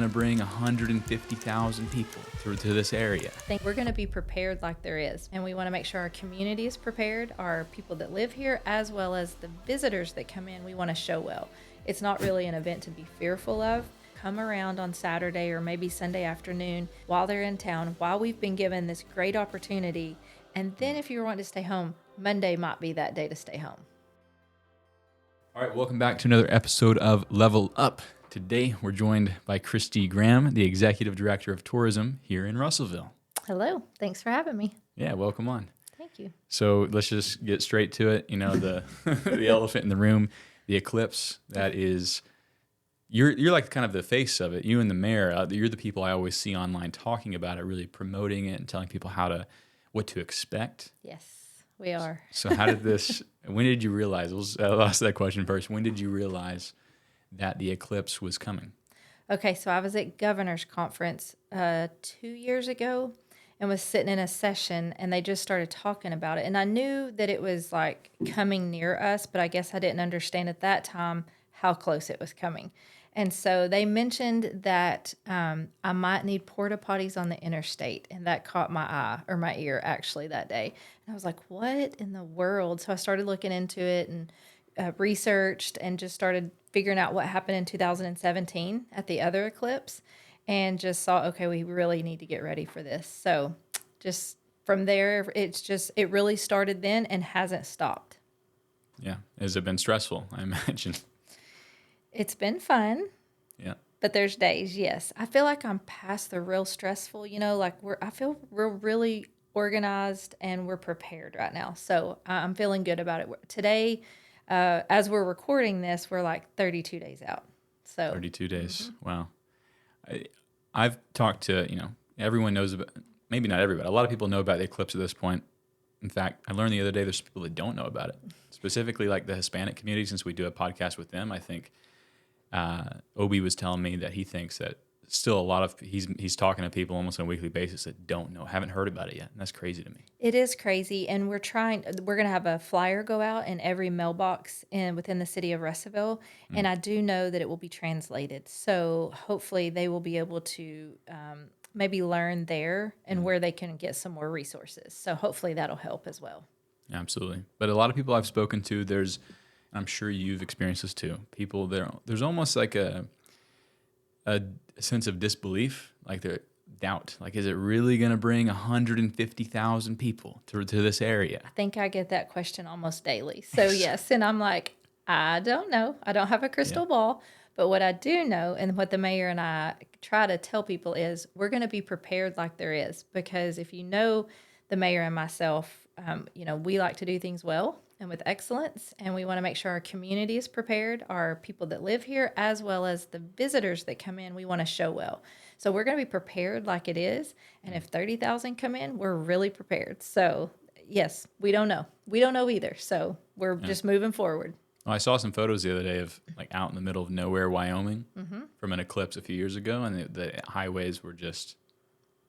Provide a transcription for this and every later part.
to bring 150,000 people to this area. I think we're going to be prepared like there is. And we want to make sure our community is prepared, our people that live here, as well as the visitors that come in. We want to show well. It's not really an event to be fearful of. Come around on Saturday or maybe Sunday afternoon while they're in town, while we've been given this great opportunity. And then if you want to stay home, Monday might be that day to stay home. All right, welcome back to another episode of Level Up. Today, we're joined by Christie Graham, the Executive Director of Tourism here in Russellville. Hello. Thanks for having me. Yeah, welcome on. Thank you. So let's just get straight to it. You know, the the elephant in the room, the eclipse, that is, you're like kind of the face of it. You and the mayor, you're the people I always see online talking about it, really promoting it and telling people what to expect. Yes, we are. So how did this, when did you realize, I'll ask that question first. When did you realize that the eclipse was coming? Okay, so I was at Governor's Conference 2 years ago and was sitting in a session, and they just started talking about it. And I knew that it was like coming near us, but I guess I didn't understand at that time how close it was coming. And so they mentioned that I might need porta potties on the interstate, and that caught my eye, or my ear actually, that day. And I was like, what in the world? So I started looking into it and researched and just started figuring out what happened in 2017 at the other eclipse, and just saw, okay, we really need to get ready for this. So just from there, it really started then and hasn't stopped. Yeah. Has it been stressful, I imagine? It's been fun. Yeah. But there's days, yes. I feel like I'm past the real stressful, like I feel we're really organized and we're prepared right now. So I'm feeling good about it. Today, as we're recording this, we're like 32 days out. So 32 days. Mm-hmm. Wow. I've talked to, everyone knows about, maybe not everybody, a lot of people know about the eclipse at this point. In fact, I learned the other day there's people that don't know about it, specifically like the Hispanic community, since we do a podcast with them. I think Obi was telling me that he thinks that still a lot of, he's talking to people almost on a weekly basis that don't know, haven't heard about it yet. And that's crazy to me. It is crazy. And we're going to have a flyer go out in every mailbox within the city of Russellville. And I do know that it will be translated. So hopefully they will be able to maybe learn there and where they can get some more resources. So hopefully that'll help as well. Absolutely. But a lot of people I've spoken to, I'm sure you've experienced this too. People there's almost like a sense of disbelief, like their doubt. Like, is it really going to bring 150,000 people to this area? I think I get that question almost daily. So yes, and I'm like, I don't know. I don't have a crystal ball. But what I do know, and what the mayor and I try to tell people, is we're going to be prepared like there is. Because if you know the mayor and myself, we like to do things well and with excellence, and we want to make sure our community is prepared, our people that live here, as well as the visitors that come in, we want to show well. So we're going to be prepared like it is, and if 30,000 come in, we're really prepared. So yes, we don't know. We don't know either, so we're just moving forward. Well, I saw some photos the other day of like out in the middle of nowhere, Wyoming, from an eclipse a few years ago, and the highways were just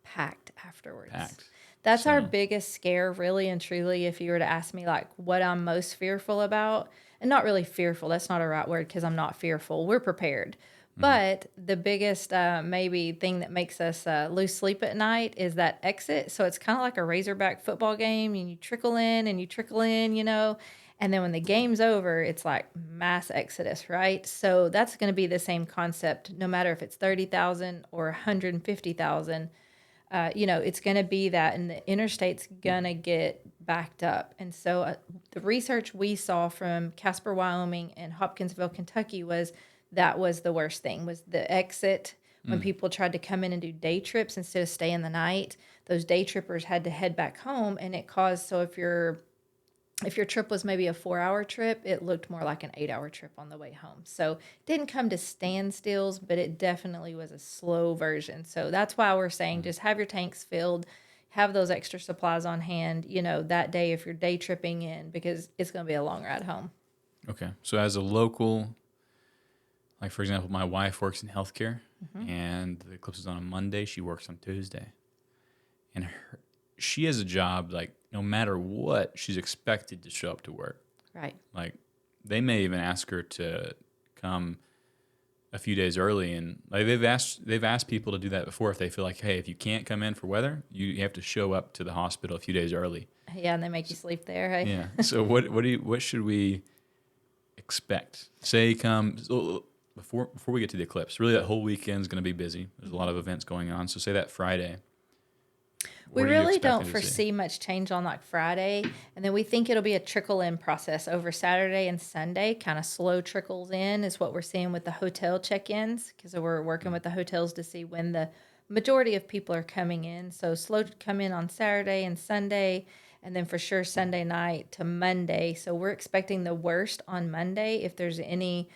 packed afterwards. Packed. That's our biggest scare, really and truly, if you were to ask me like what I'm most fearful about. And not really fearful, that's not a right word, because I'm not fearful. We're prepared. But the biggest maybe thing that makes us lose sleep at night is that exit. So it's kind of like a Razorback football game, and you trickle in, and then when the game's over, it's like mass exodus, right? So that's going to be the same concept, no matter if it's 30,000 or 150,000. It's going to be that, and the interstate's going to get backed up. And so the research we saw from Casper, Wyoming and Hopkinsville, Kentucky was the worst thing, was the exit. When people tried to come in and do day trips instead of stay in the night, those day trippers had to head back home, and it caused, so if your trip was maybe a 4-hour trip, it looked more like an 8-hour trip on the way home. So it didn't come to standstills, but it definitely was a slow version. So that's why we're saying just have your tanks filled, have those extra supplies on hand, that day if you're day tripping in, because it's going to be a long ride home. Okay. So as a local, like for example, my wife works in healthcare, and the eclipse is on a Monday. She works on Tuesday. And she has a job, like, no matter what, she's expected to show up to work. Right. Like, they may even ask her to come a few days early, and like they've asked people to do that before if they feel like, hey, if you can't come in for weather, you have to show up to the hospital a few days early. Yeah, and they make you sleep there. Hey. Yeah. So what should we expect? Say so before we get to the eclipse. Really, that whole weekend is going to be busy. There's a lot of events going on. So say that Friday. We What are you really expecting don't to see? foresee much change on like Friday, and then we think it'll be a trickle in process over Saturday and Sunday. Kind of slow trickles in is what we're seeing with the hotel check-ins, because we're working with the hotels to see when the majority of people are coming in. So slow to come in on Saturday and Sunday, and then for sure Sunday night to Monday. So we're expecting the worst on Monday. If there's any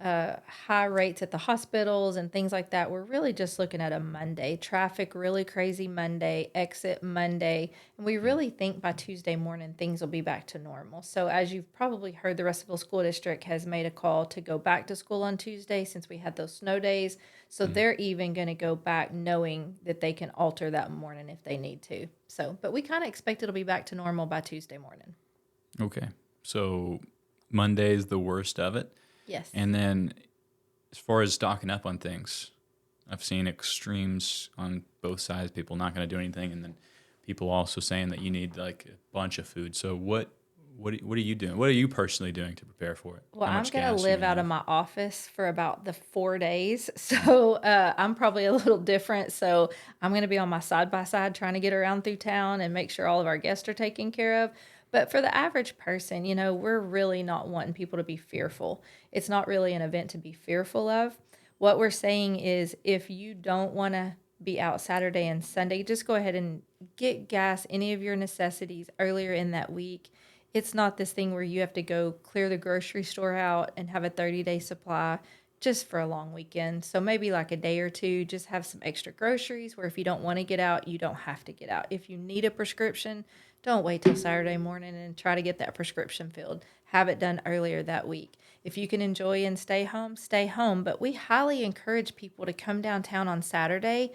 high rates at the hospitals and things like that, we're really just looking at a Monday. Traffic really crazy Monday, exit Monday. And we really think by Tuesday morning things will be back to normal. So as you've probably heard, the Russellville School District has made a call to go back to school on Tuesday since we had those snow days. So they're even going to go back knowing that they can alter that morning if they need to. So, but we kind of expect it'll be back to normal by Tuesday morning. Okay. So Monday is the worst of it. Yes. And then as far as stocking up on things, I've seen extremes on both sides, people not going to do anything, and then people also saying that you need like a bunch of food. So what are you doing? What are you personally doing to prepare for it? Well, How I'm much going to gas are you live gonna out of have? my office for about the 4 days. So I'm probably a little different. So I'm going to be on my side by side trying to get around through town and make sure all of our guests are taken care of. But for the average person, we're really not wanting people to be fearful. It's not really an event to be fearful of. What we're saying is if you don't want to be out Saturday and Sunday, just go ahead and get gas, any of your necessities earlier in that week. It's not this thing where you have to go clear the grocery store out and have a 30-day supply just for a long weekend. So maybe like a day or two, just have some extra groceries where if you don't want to get out, you don't have to get out. If you need a prescription, don't wait till Saturday morning and try to get that prescription filled. Have it done earlier that week. If you can enjoy and stay home, stay home. But we highly encourage people to come downtown on Saturday.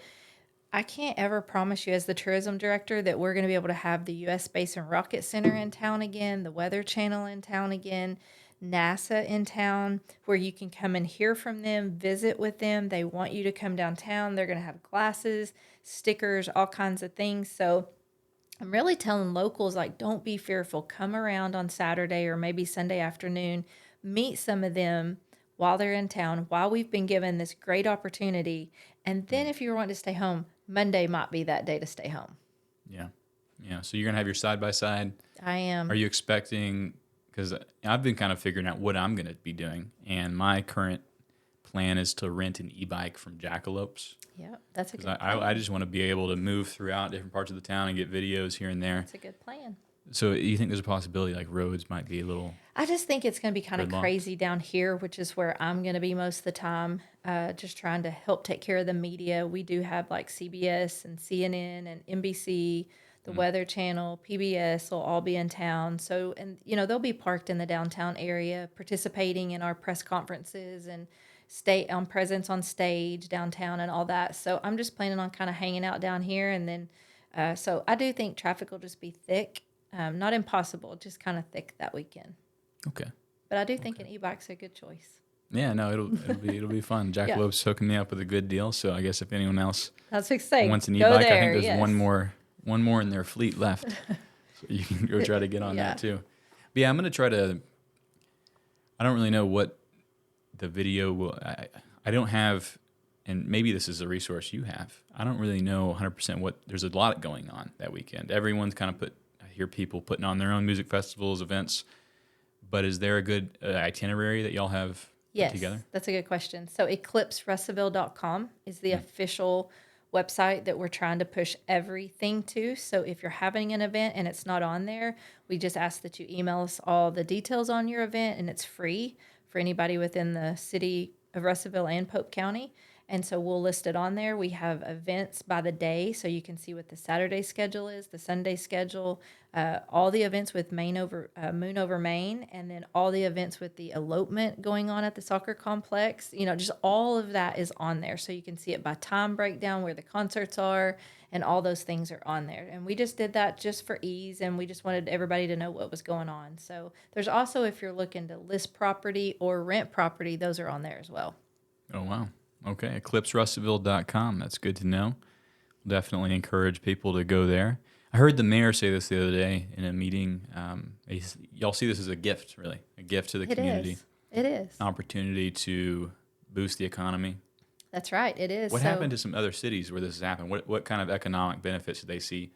I can't ever promise you as the tourism director that we're going to be able to have the U.S. Space and Rocket Center in town again, the Weather Channel in town again, NASA in town, where you can come and hear from them, visit with them. They want you to come downtown. They're going to have glasses, stickers, all kinds of things. So I'm really telling locals, like, don't be fearful. Come around on Saturday or maybe Sunday afternoon, meet some of them while they're in town, while we've been given this great opportunity. And then if you want to stay home, Monday might be that day to stay home. Yeah. Yeah. So you're going to have your side by side. I am. Are you expecting, because I've been kind of figuring out what I'm going to be doing, and my current plan is to rent an e-bike from Jackalopes. Yeah, that's a good Because plan. I just want to be able to move throughout different parts of the town and get videos here and there. That's a good plan. So you think there's a possibility like roads might be a little I just think it's going to be kind of gridlocked? crazy down here, which is where I'm going to be most of the time, just trying to help take care of the media. We do have like CBS and CNN and NBC, the Weather Channel, PBS will all be in town. So, and they'll be parked in the downtown area, participating in our press conferences and stay on presence on stage downtown and all that. So I'm just planning on kind of hanging out down here, and then so I do think traffic will just be thick. Not impossible, just kind of thick that weekend. Okay. But I do think an e-bike's a good choice. Yeah, no, it'll be fun. Yeah. Jackalopes hooking me up with a good deal, so I guess if anyone else That's exciting. wants an Go e-bike, I there, think there's yes. one more in their fleet left. So you can go try to get on Yeah. that too. But yeah, I'm gonna try to. I don't really know what the video will. I don't have, and maybe this is a resource you have. I don't really know 100% what. There's a lot going on that weekend. Everyone's kind of I hear people putting on their own music festivals, events. But is there a good itinerary that y'all have put Yes, together? that's a good question. So eclipserussellville.com is the official website that we're trying to push everything to. So if you're having an event and it's not on there, we just ask that you email us all the details on your event, and it's free for anybody within the city of Russellville and Pope County. And so we'll list it on there. We have events by the day, so you can see what the Saturday schedule is, the Sunday schedule, all the events with Moon Over Maine, and then all the events with the elopement going on at the soccer complex. Just all of that is on there, so you can see it by time breakdown, where the concerts are, and all those things are on there. And we just did that just for ease, and we just wanted everybody to know what was going on. So there's also, if you're looking to list property or rent property, those are on there as well. Oh, wow. Okay, eclipserussellville.com. That's good to know. Definitely encourage people to go there. I heard the mayor say this the other day in a meeting. Y'all see this as a gift, really, a gift to the community. It is. An opportunity to boost the economy. That's right. It is. What happened to some other cities where this has happened? What kind of economic benefits did they see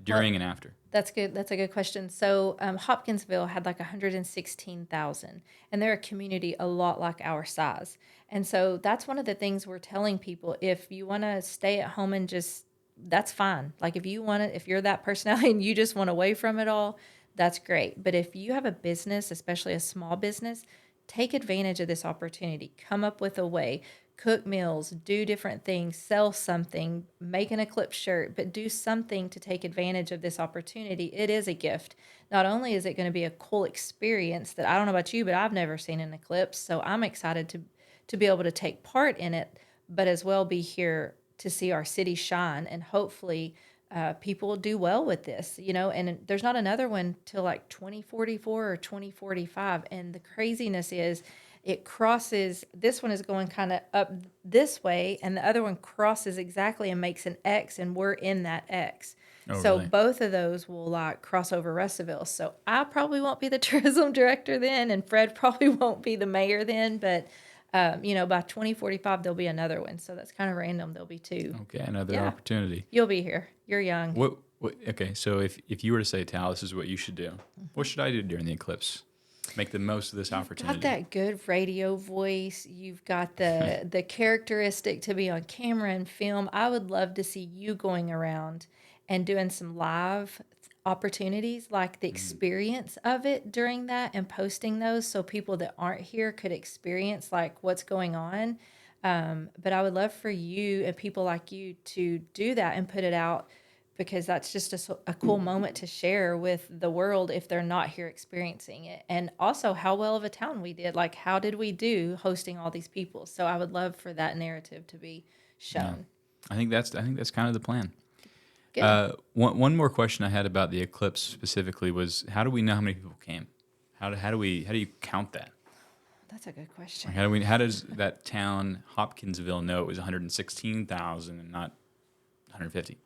during and after? That's good. That's a good question. So Hopkinsville had like 116,000, and they're a community a lot like our size. And so that's one of the things we're telling people. If you want to stay at home and just, that's fine. Like if you want to, if you're that personality and you just want away from it all, that's great. But if you have a business, especially a small business, take advantage of this opportunity. Come up with a way. Cook meals, do different things, sell something, make an eclipse shirt, but do something to take advantage of this opportunity. It is a gift. Not only is it going to be a cool experience that I don't know about you, but I've never seen an eclipse, so I'm excited to be able to take part in it, but as well be here to see our city shine, and hopefully people will do well with this, and there's not another one till like 2044 or 2045. And the craziness is it crosses, this one is going kind of up this way, and the other one crosses exactly and makes an X, and we're in that X. Oh, So really? both of those will like cross over Russellville. So I probably won't be the tourism director then, and Fred probably won't be the mayor then, but by 2045 there'll be another one. So that's kind of random. There'll be two. Okay, another Yeah. opportunity. You'll be here. You're young. What? Okay, so if you were to say, Tal, this is what you should do. What should I do during the eclipse? Make the most of this opportunity. Got that good radio voice. You've got the characteristic to be on camera and film. I would love to see you going around and doing some live opportunities, like the experience of it during that, and posting those so people that aren't here could experience like what's going on. But I would love for you and people like you to do that and put it out, because that's just a cool moment to share with the world if they're not here experiencing it. And also how well of a town we did. Like, how did we do hosting all these people? So I would love for that narrative to be shown. Yeah. I think that's kind of the plan. Good. One more question I had about the eclipse specifically was, how do we know how many people came? How do you count that? That's a good question. How does that town Hopkinsville know it was 116,000 and not 150?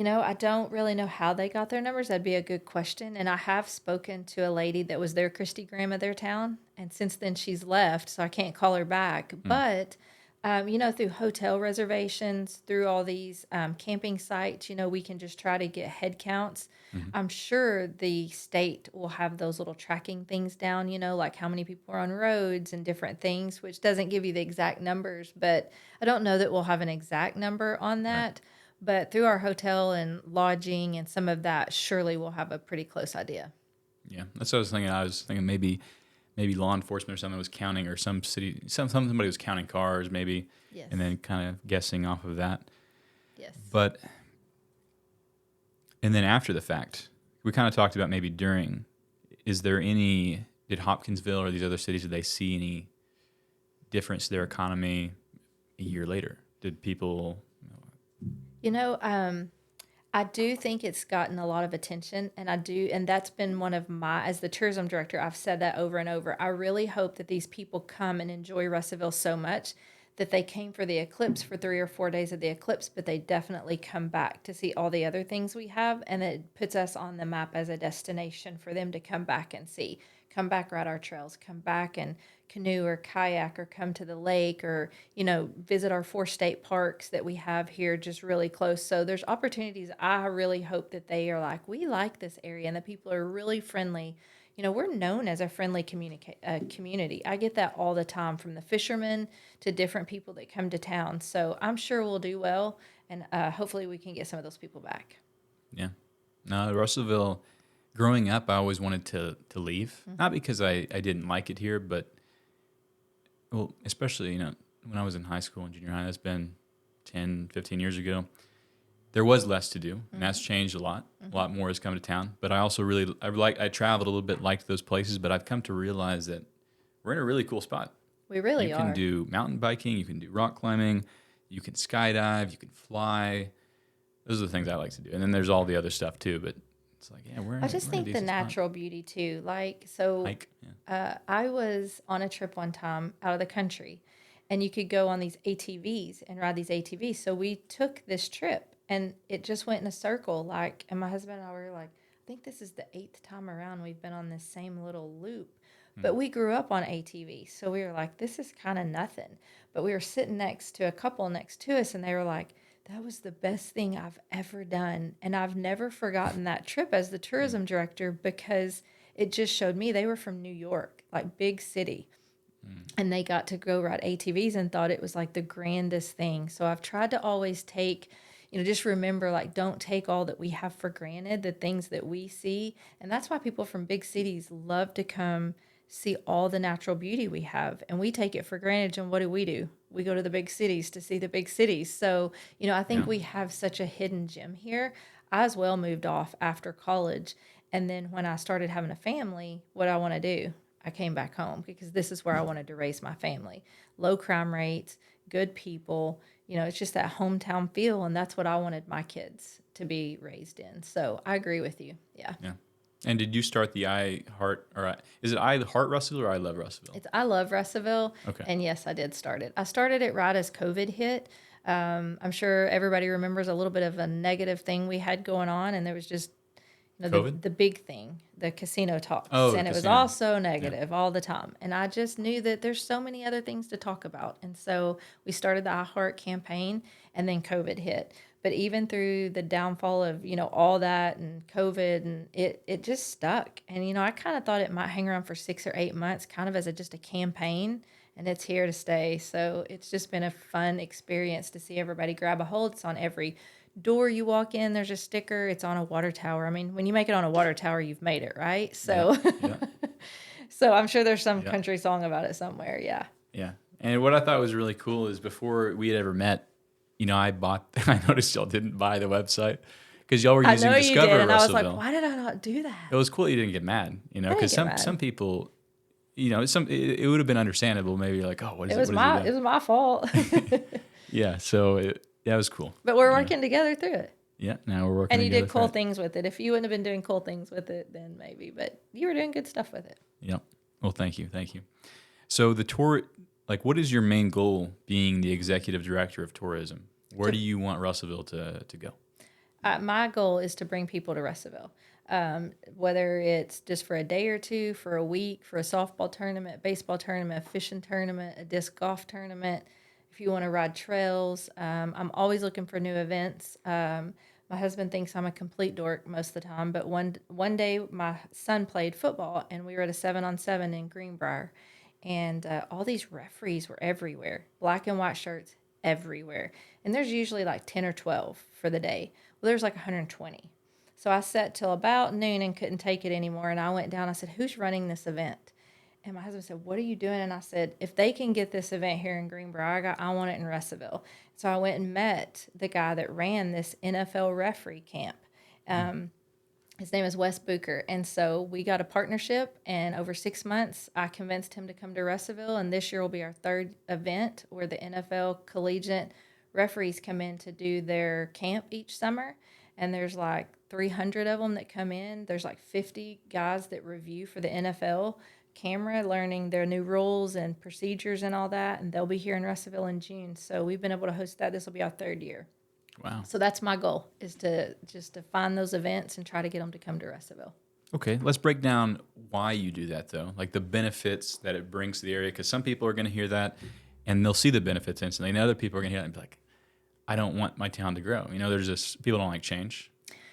I don't really know how they got their numbers. That'd be a good question. And I have spoken to a lady that was their Christie Graham of their town. And since then she's left, so I can't call her back. But, through hotel reservations, through all these camping sites, we can just try to get head counts. I'm sure the state will have those little tracking things down, like how many people are on roads and different things, which doesn't give you the exact numbers. But I don't know that we'll have an exact number on that. Right. But through our hotel and lodging and some of that, surely we'll have a pretty close idea. Yeah, that's what I was thinking. I was thinking maybe law enforcement or something was counting, or somebody was counting cars, maybe, yes. And then kind of guessing off of that. Yes. And then after the fact, we kind of talked about maybe during. Did Hopkinsville or these other cities, did they see any difference to their economy a year later? Did people? I do think it's gotten a lot of attention, and that's been one of as the tourism director, I've said that over and over. I really hope that these people come and enjoy Russellville so much that they came for the eclipse for 3 or 4 days of the eclipse, but they definitely come back to see all the other things we have, and it puts us on the map as a destination for them to come back and see. Come back, ride our trails, come back and canoe or kayak, or come to the lake, or, visit our 4 state parks that we have here just really close. So there's opportunities. I really hope that they are like, we like this area, and the people are really friendly. We're known as a friendly community. I get that all the time from the fishermen to different people that come to town. So I'm sure we'll do well, and hopefully we can get some of those people back. Yeah. No, Russellville, growing up, I always wanted to leave. Mm-hmm. Not because I didn't like it here, but, well, especially, when I was in high school and junior high, that's been 10, 15 years ago. There was less to do, and that's changed a lot. Mm-hmm. A lot more has come to town. But I also I traveled a little bit, liked those places, but I've come to realize that we're in a really cool spot. We really are. You can do mountain biking, you can do rock climbing, you can skydive, you can fly. those are the things I like to do. And then there's all the other stuff too. But it's like, yeah, I just think the natural beauty too. Like, so hike. Yeah. I was on a trip one time out of the country, and you could go on these ATVs and ride these ATVs. So we took this trip, and it just went in a circle. Like, and my husband and I were like, I think this is the 8th time around we've been on this same little loop. But we grew up on ATVs, so we were like, this is kind of nothing. But we were sitting next to a couple next to us, and they were like, that was the best thing I've ever done. And I've never forgotten that trip as the tourism director, because it just showed me they were from New York, like big city. And they got to go ride ATVs and thought it was like the grandest thing. So I've tried to always take, just remember, like, don't take all that we have for granted, the things that we see. And that's why people from big cities love to come see all the natural beauty we have. And we take it for granted. And what do? We go to the big cities to see the big cities. So, I think we have such a hidden gem here. I as well moved off after college. And then when I started having a family, what I want to do, I came back home because this is where I wanted to raise my family. Low crime rates, good people, it's just that hometown feel. And that's what I wanted my kids to be raised in. So I agree with you. Yeah. Yeah. And did you start the is it I Heart Russellville or I Love Russellville? It's I Love Russellville. Okay. And yes, I did start it. I started it right as COVID hit. I'm sure everybody remembers a little bit of a negative thing we had going on, and there was just the big thing, the casino talks. And it was all so negative all the time. And I just knew that there's so many other things to talk about. And so we started the I Heart campaign, and then COVID hit. But even through the downfall of, all that and COVID, and it just stuck. And, I kind of thought it might hang around for 6 or 8 months, kind of as just a campaign, and it's here to stay. So it's just been a fun experience to see everybody grab a hold. It's on every door you walk in, there's a sticker. It's on a water tower. I mean, when you make it on a water tower, you've made it, right? So, so I'm sure there's some country song about it somewhere. Yeah. Yeah. And what I thought was really cool is before we had ever met, I noticed y'all didn't buy the website because y'all were using Discover Russellville. And I was like, why did I not do that? It was cool you didn't get mad, because some people, it would have been understandable. Maybe like, oh, what is it? It was my fault. Yeah. So that was cool. But we're working together through it. Yeah. Now we're working together. And you did cool it. things with it. If you wouldn't have been doing cool things with it, then maybe. But you were doing good stuff with it. Yep. Well, thank you. Thank you. So the tour, what is your main goal being the executive director of tourism? Where do you want Russellville to go? My goal is to bring people to Russellville, whether it's just for a day or two, for a week, for a softball tournament, baseball tournament, a fishing tournament, a disc golf tournament. If you want to ride trails, I'm always looking for new events. My husband thinks I'm a complete dork most of the time, but one day my son played football, and we were at a 7-on-7 in Greenbrier, and all these referees were everywhere, black and white shirts everywhere. And there's usually like 10 or 12 for the day. Well, there's like 120. So I sat till about noon and couldn't take it anymore. And I went down. I said, who's running this event? And my husband said, what are you doing? And I said, if they can get this event here in Greenbrier, I want it in Russellville. So I went and met the guy that ran this NFL referee camp. His name is Wes Booker. And so we got a partnership, and over 6 months, I convinced him to come to Russellville. And this year will be our 3rd event where the NFL collegiate referees come in to do their camp each summer. And there's like 300 of them that come in. There's like 50 guys that review for the NFL camera, learning their new rules and procedures and all that. And they'll be here in Russellville in June. So we've been able to host that. This will be our 3rd year. Wow. So that's my goal, is to find those events and try to get them to come to Russellville. Okay, let's break down why you do that, though, like the benefits that it brings to the area, because some people are going to hear that and they'll see the benefits instantly, and other people are going to hear that and be like, I don't want my town to grow. There's this, people don't like change.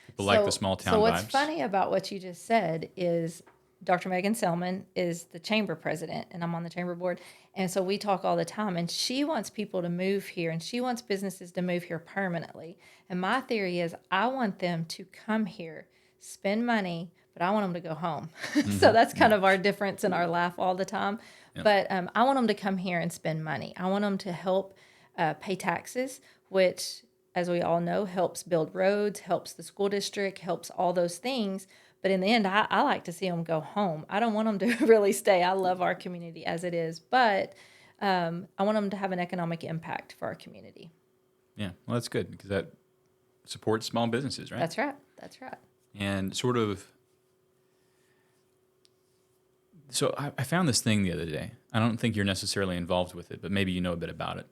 People like the small town vibes. So what's funny about what you just said is Dr. Megan Selman is the chamber president, and I'm on the chamber board. And so we talk all the time, and she wants people to move here, and she wants businesses to move here permanently. And my theory is I want them to come here, spend money, but I want them to go home. So that's kind of our difference in our laugh all the time. Yep. But I want them to come here and spend money. I want them to help pay taxes, which, as we all know, helps build roads, helps the school district, helps all those things. But in the end, I like to see them go home. I don't want them to really stay. I love our community as it is, but I want them to have an economic impact for our community. Yeah, well, that's good, because support small businesses, right? That's right. That's right. And sort of, so I found this thing the other day. I don't think you're necessarily involved with it, but maybe you know a bit about it.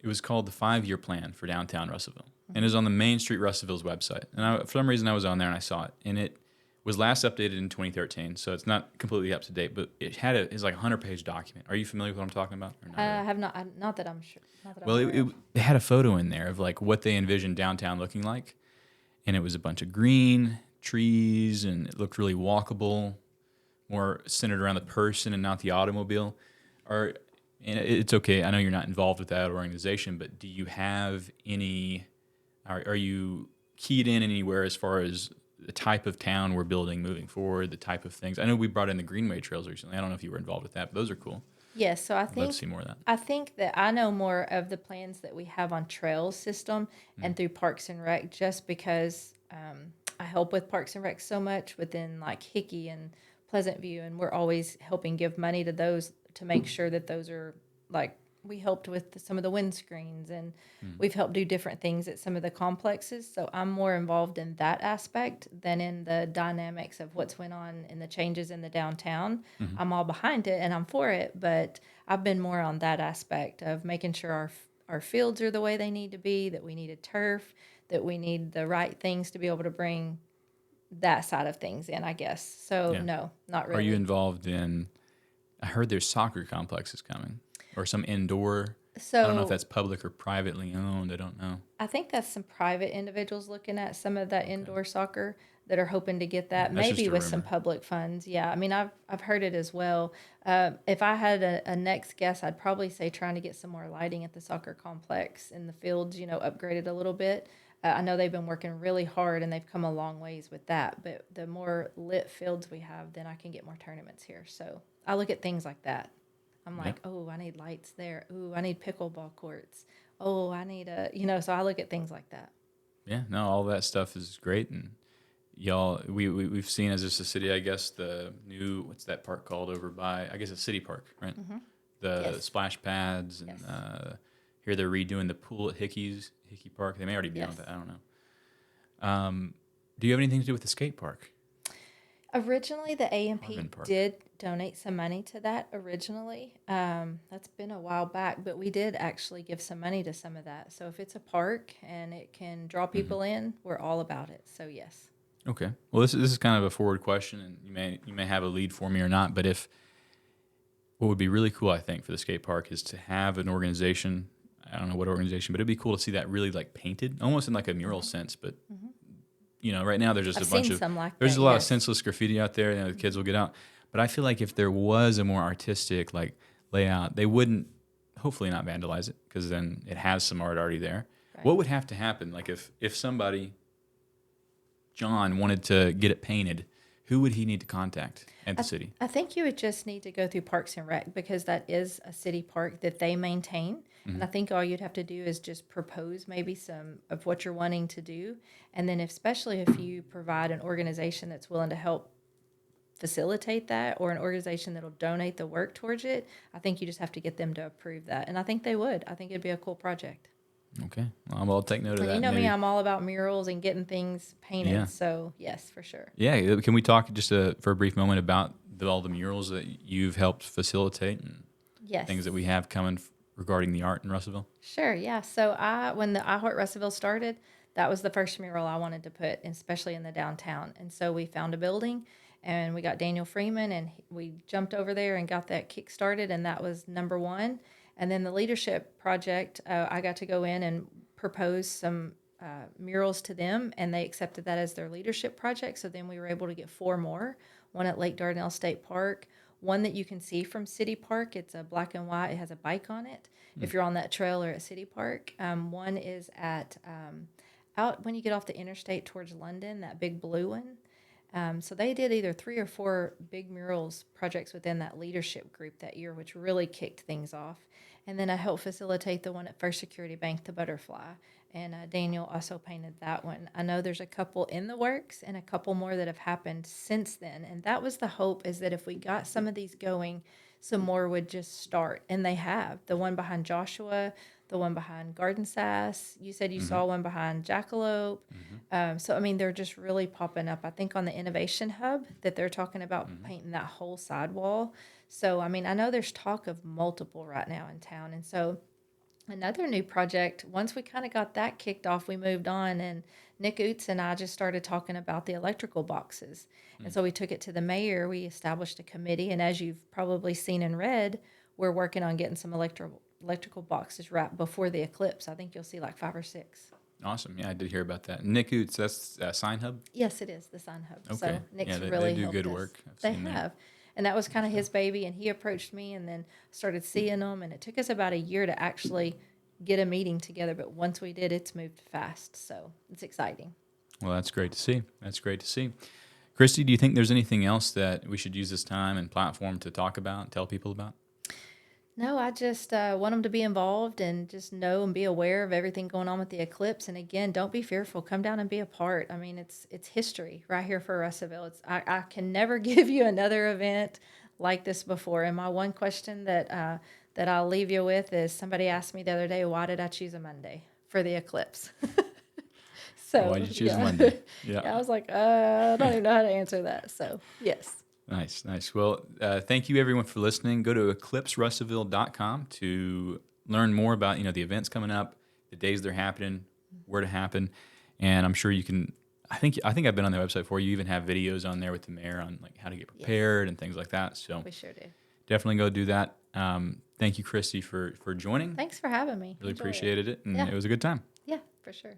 It was called the 5-Year Plan for Downtown Russellville. And it was on the Main Street Russellville's website. And for some reason, I was on there and I saw it. And it was last updated in 2013, so it's not completely up to date, but it's like a 100-page document. Are you familiar with what I'm talking about? Or not really? I have not that I'm sure. Not that Well, I'm aware of. it had a photo in there of like what they envisioned downtown looking like. And it was a bunch of green trees, and it looked really walkable, more centered around the person and not the automobile. And it's okay. I know you're not involved with that organization, but do you have any? Are you keyed in anywhere as far as the type of town we're building moving forward, the type of things? I know we brought in the Greenway trails recently. I don't know if you were involved with that, but those are cool. Yes, so I'd love to see more of that. I think that I know more of the plans that we have on trails system and through Parks and Rec, just because I help with Parks and Rec so much within like Hickey and Pleasant View, and we're always helping give money to those to make sure that those are like, we helped with some of the windscreens, and we've helped do different things at some of the complexes. So I'm more involved in that aspect than in the dynamics of what's went on in the changes in the downtown. I'm all behind it and I'm for it, but I've been more on that aspect of making sure our fields are the way they need to be, that we need a turf, that we need the right things to be able to bring that side of things in, I guess. So Yeah. no, not really. Are you involved in? I heard there's soccer complexes coming, or some indoor. So I don't know if that's public or privately owned. I don't know. I think that's some private individuals looking at some of that indoor soccer that are hoping to get that, That's just maybe a with some rumor. public funds. Yeah, I mean, I've heard it as well. If I had a next guess, I'd probably say trying to get some more lighting at the soccer complex in the fields, upgraded a little bit. I know they've been working really hard and they've come a long ways with that. But the more lit fields we have, then I can get more tournaments here. So I look at things like that. I'm Yeah. like, oh, I need lights there. Ooh, I need pickleball courts. Oh, I need so I look at things like that. Yeah, no, all that stuff is great, and y'all, we've seen as just a city, I guess, the new, what's that park called over by? I guess it's City Park, right? The Yes. splash pads, and Yes. here they're redoing the pool at Hickey Park. They may already be on Yes. that. I don't know. Do you have anything to do with the skate park? Originally, the AMP Marvin Park. did donate some money to that originally. That's been a while back, but we did actually give some money to some of that. So if it's a park and it can draw people in, we're all about it. So yes. Okay. Well, this is kind of a forward question, and you may have a lead for me or not. But what would be really cool, I think, for the skate park is to have an organization. I don't know what organization, but it'd be cool to see that really like painted, almost in like a mural sense. But right now there's just I've a bunch seen of some like there's that, a lot of yes. senseless graffiti out there. The kids will get out. But I feel like if there was a more artistic like layout, they wouldn't. Hopefully not vandalize it, because then it has some art already there. Right. What would have to happen? Like if somebody, John, wanted to get it painted, who would he need to contact at the city? I think you would just need to go through Parks and Rec, because that is a city park that they maintain. And I think all you'd have to do is just propose maybe some of what you're wanting to do. And then especially if you provide an organization that's willing to help facilitate that, or an organization that'll donate the work towards it, I think you just have to get them to approve that. And I think they would. I think it'd be a cool project. Okay, well, I'll take note of And that. you know maybe. me, I'm all about murals and getting things painted. Yeah. So yes, for sure. Yeah, can we talk just for a brief moment about all the murals that you've helped facilitate and Yes. things that we have coming regarding the art in Russellville? Sure, yeah. So when the I Heart Russellville started, that was the first mural I wanted to put, especially in the downtown. And so we found a building, and we got Daniel Freeman, and we jumped over there and got that kick started, and that was number one. And then the leadership project, I got to go in and propose some murals to them, and they accepted that as their leadership project. So then we were able to get 4 more, one at Lake Dardanelle State Park, one that you can see from City Park. It's a black and white. It has a bike on it if you're on that trail or at City Park. One is at out when you get off the interstate towards London, that big blue one. So they did either 3 or 4 big murals projects within that leadership group that year, which really kicked things off. And then I helped facilitate the one at First Security Bank, the butterfly. And Daniel also painted that one. I know there's a couple in the works and a couple more that have happened since then. And that was the hope, is that if we got some of these going, some more would just start. And they have. The one behind Joshua, the one behind Garden Sass. You said you Mm-hmm. saw one behind Jackalope. Mm-hmm. So, I mean, they're just really popping up. I think on the Innovation Hub that they're talking about Mm-hmm. painting that whole sidewall. So, I mean, I know there's talk of multiple right now in town. And so, another new project, once we kind of got that kicked off, we moved on, and Nick Oots and I just started talking about the electrical boxes. And so we took it to the mayor. We established a committee, and as you've probably seen and read, we're working on getting some electrical boxes right before the eclipse. I think you'll see like 5 or 6. Awesome. Yeah, I did hear about that. Nick Oots, that's Sign Hub? Yes, it is the Sign Hub. Okay. So Nick's Yeah, they really do helped good us. work. I've They seen that. have. And that was kind of his baby, and he approached me and then started seeing them, and it took us about a year to actually get a meeting together, but once we did, it's moved fast. So it's exciting. Well, that's great to see. That's great to see. Christy, do you think there's anything else that we should use this time and platform to talk about and tell people about? No, I just want them to be involved and just know and be aware of everything going on with the eclipse. And again, don't be fearful. Come down and be a part. I mean, it's history right here for Russellville. I can never give you another event like this before. And my one question that I'll leave you with is, somebody asked me the other day, why did I choose a Monday for the eclipse? So Why'd you choose yeah. Monday? Yeah. Yeah, I was like, I don't even know how to answer that. So yes. Nice, nice. Well, thank you everyone for listening. Go to eclipserussellville.com to learn more about the events coming up, the days they're happening, where to happen, and I'm sure you can. I think I've been on the website before. You even have videos on there with the mayor on like how to get prepared and things like that. So We sure do. definitely go do that. Thank you, Christy, for joining. Thanks for having me. Really Enjoy it. appreciated it, and Yeah. it was a good time. Yeah, for sure.